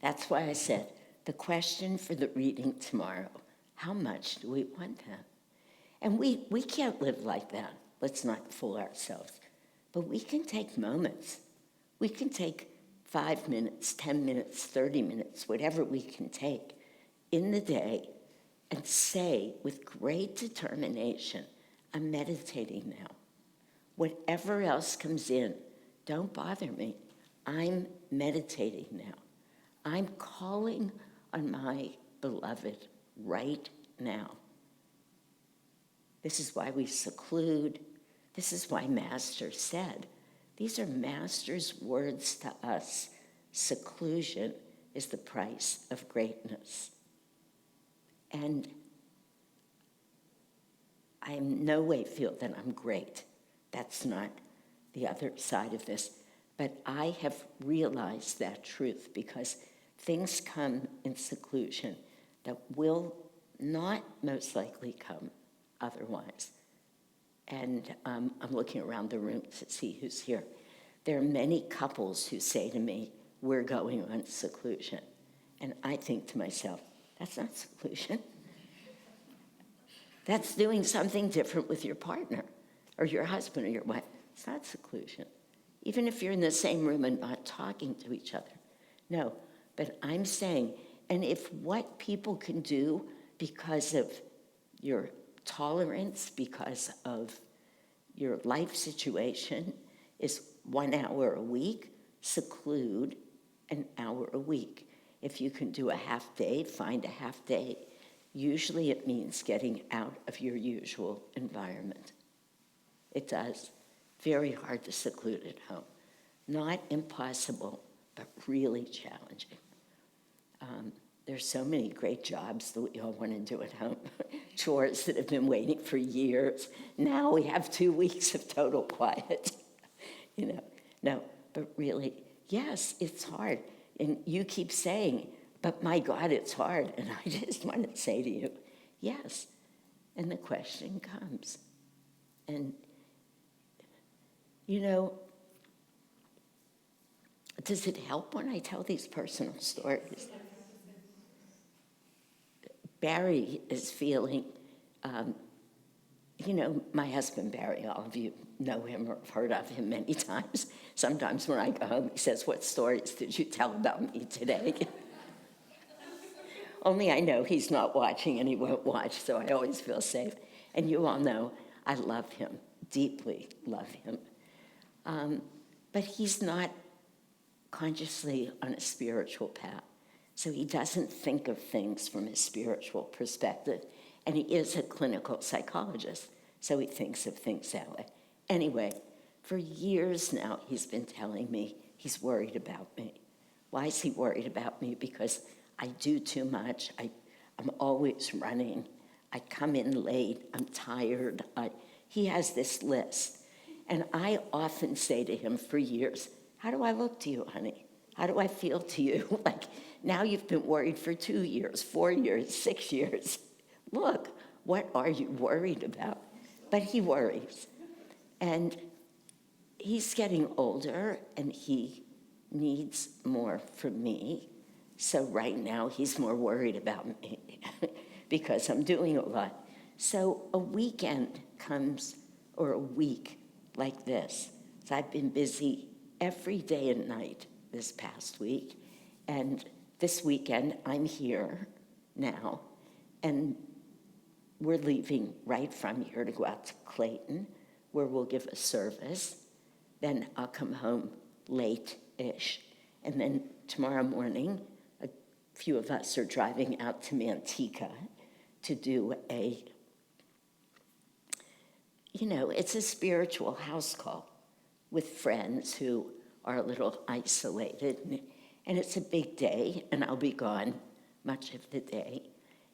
That's why I said the question for the reading tomorrow, how much do we want that? And we can't live like that. Let's not fool ourselves. But we can take moments. We can take 5 minutes, 10 minutes, 30 minutes, whatever we can take in the day and say with great determination, I'm meditating now. Whatever else comes in, don't bother me. I'm meditating now. I'm calling on my beloved right now. This is why we seclude. This is why Master said, these are Master's words to us. Seclusion is the price of greatness. And I in no way feel that I'm great. That's not the other side of this. But I have realized that truth because things come in seclusion that will not most likely come otherwise. And I'm looking around the room to see who's here. There are many couples who say to me, we're going on seclusion. And I think to myself, that's not seclusion. That's doing something different with your partner or your husband or your wife. It's not seclusion. Even if you're in the same room and not talking to each other. No, but I'm saying, and if what people can do because of your tolerance, because of your life situation is 1 hour a week, seclude an hour a week. If you can do a half day, find a half day. Usually it means getting out of your usual environment. It does. Very hard to seclude at home. Not impossible, but really challenging. There's so many great jobs that we all want to do at home. Chores that have been waiting for years. Now we have 2 weeks of total quiet. No, but really, yes, it's hard. And you keep saying, but my God, it's hard. And I just want to say to you, yes. And the question comes. And, does it help when I tell these personal stories? Barry is feeling, my husband Barry, all of you know him or have heard of him many times. Sometimes when I go home, he says, what stories did you tell about me today? Only I know he's not watching and he won't watch, so I always feel safe. And you all know I love him, deeply love him. But he's not consciously on a spiritual path. So he doesn't think of things from a spiritual perspective. And he is a clinical psychologist, so he thinks of things that way. Anyway, for years now, he's been telling me he's worried about me. Why is he worried about me? Because I do too much. I'm always running. I come in late. I'm tired. He has this list. And I often say to him for years, how do I look to you, honey? How do I feel to you? Like, now you've been worried for 2 years, 4 years, 6 years. Look, what are you worried about? But he worries. And he's getting older, and he needs more from me. So right now, he's more worried about me because I'm doing a lot. So a weekend comes, or a week like this. So I've been busy every day and night this past week. And this weekend, I'm here now. And we're leaving right from here to go out to Clayton, where we'll give a service. Then I'll come home late-ish. And then tomorrow morning, a few of us are driving out to Manteca to do it's a spiritual house call with friends who are a little isolated. And it's a big day, and I'll be gone much of the day.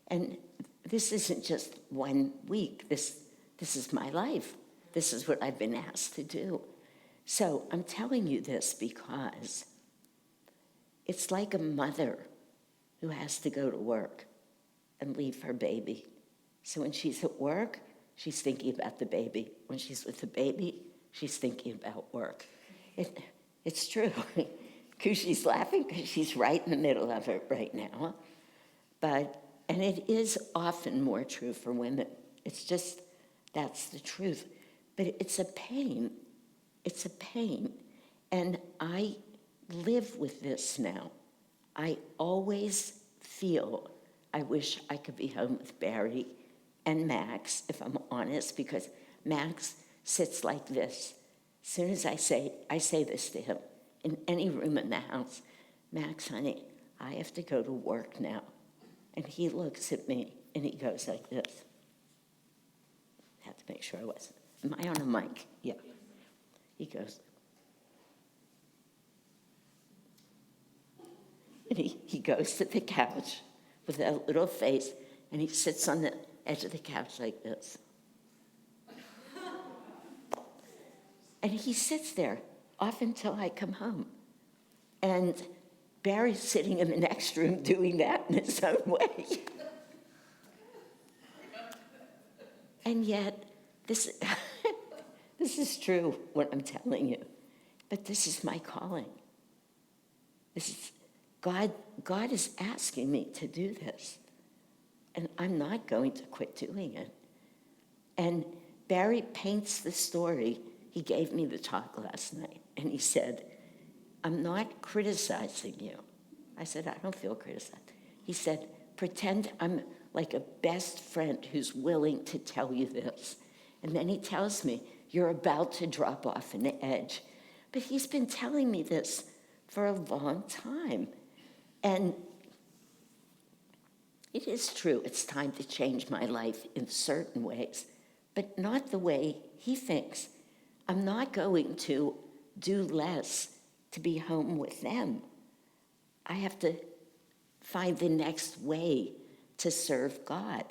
And this isn't just 1 week. This is my life. This is what I've been asked to do. So I'm telling you this because it's like a mother who has to go to work and leave her baby. So when she's at work, she's thinking about the baby. When she's with the baby, she's thinking about work. It's true. She's laughing because she's right in the middle of it right now. And it is often more true for women. It's just, that's the truth. But it's a pain. It's a pain. And I live with this now. I always feel I wish I could be home with Barry and Max, if I'm honest, because Max sits like this. As soon as I say this to him, in any room in the house, Max, honey, I have to go to work now. And he looks at me and he goes like this. I have to make sure I wasn't. Am I on a mic? Yeah. He goes. And he goes to the couch with that little face and he sits on the edge of the couch like this. And he sits there often until I come home. And Barry's sitting in the next room doing that in his own way. And yet, this is true, what I'm telling you. But this is my calling. This is God is asking me to do this. And I'm not going to quit doing it. And Barry paints the story. He gave me the talk last night, and he said, I'm not criticizing you. I said, I don't feel criticized. He said, pretend I'm like a best friend who's willing to tell you this. And then he tells me, you're about to drop off an edge. But he's been telling me this for a long time. And it is true, it's time to change my life in certain ways, but not the way he thinks. I'm not going to do less to be home with them. I have to find the next way to serve God.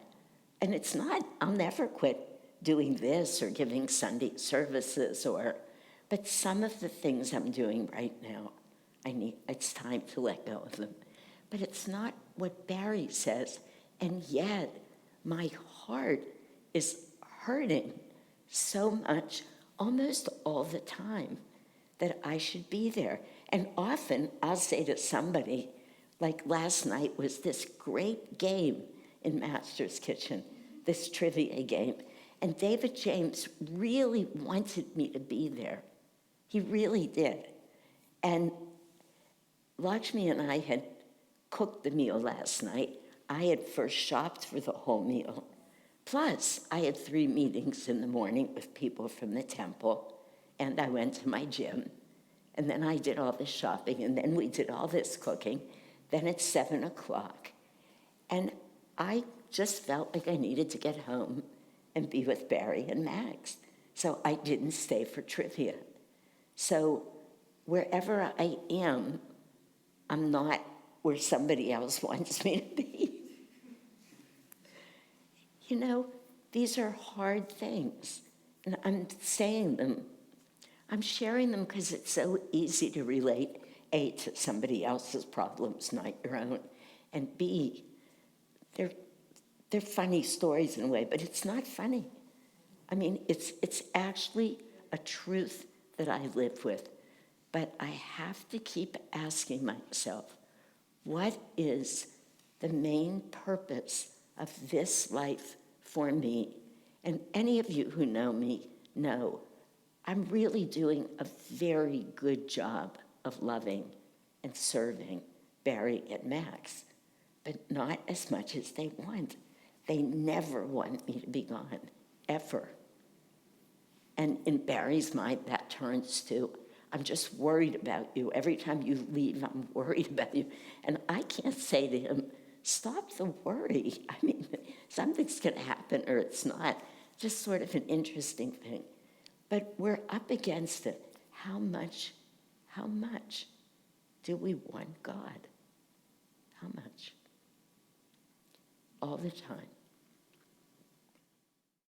And it's not, I'll never quit doing this or giving Sunday services but some of the things I'm doing right now, it's time to let go of them. But it's not what Barry says, and yet my heart is hurting so much almost all the time that I should be there. And often I'll say to somebody, like last night was this great game in Master's Kitchen, this trivia game. And David James really wanted me to be there. He really did. And Lakshmi and I had cooked the meal last night. I had first shopped for the whole meal. Plus, I had 3 meetings in the morning with people from the temple, and I went to my gym. And then I did all this shopping, and then we did all this cooking. Then it's 7 o'clock. And I just felt like I needed to get home and be with Barry and Max. So I didn't stay for trivia. So wherever I am, I'm not where somebody else wants me to be. You know, these are hard things. And I'm saying them. I'm sharing them because it's so easy to relate, A, to somebody else's problems, not your own, and B, they're funny stories in a way, but it's not funny. I mean, it's actually a truth that I live with. But I have to keep asking myself, what is the main purpose of this life for me? And any of you who know me know I'm really doing a very good job of loving and serving Barry and Max, but not as much as they want. They never want me to be gone, ever. And in Barry's mind, that turns to, I'm just worried about you. Every time you leave, I'm worried about you. And I can't say to him, stop the worry. I mean, something's going to happen or it's not. Just sort of an interesting thing. But we're up against it. How much do we want God? How much? All the time.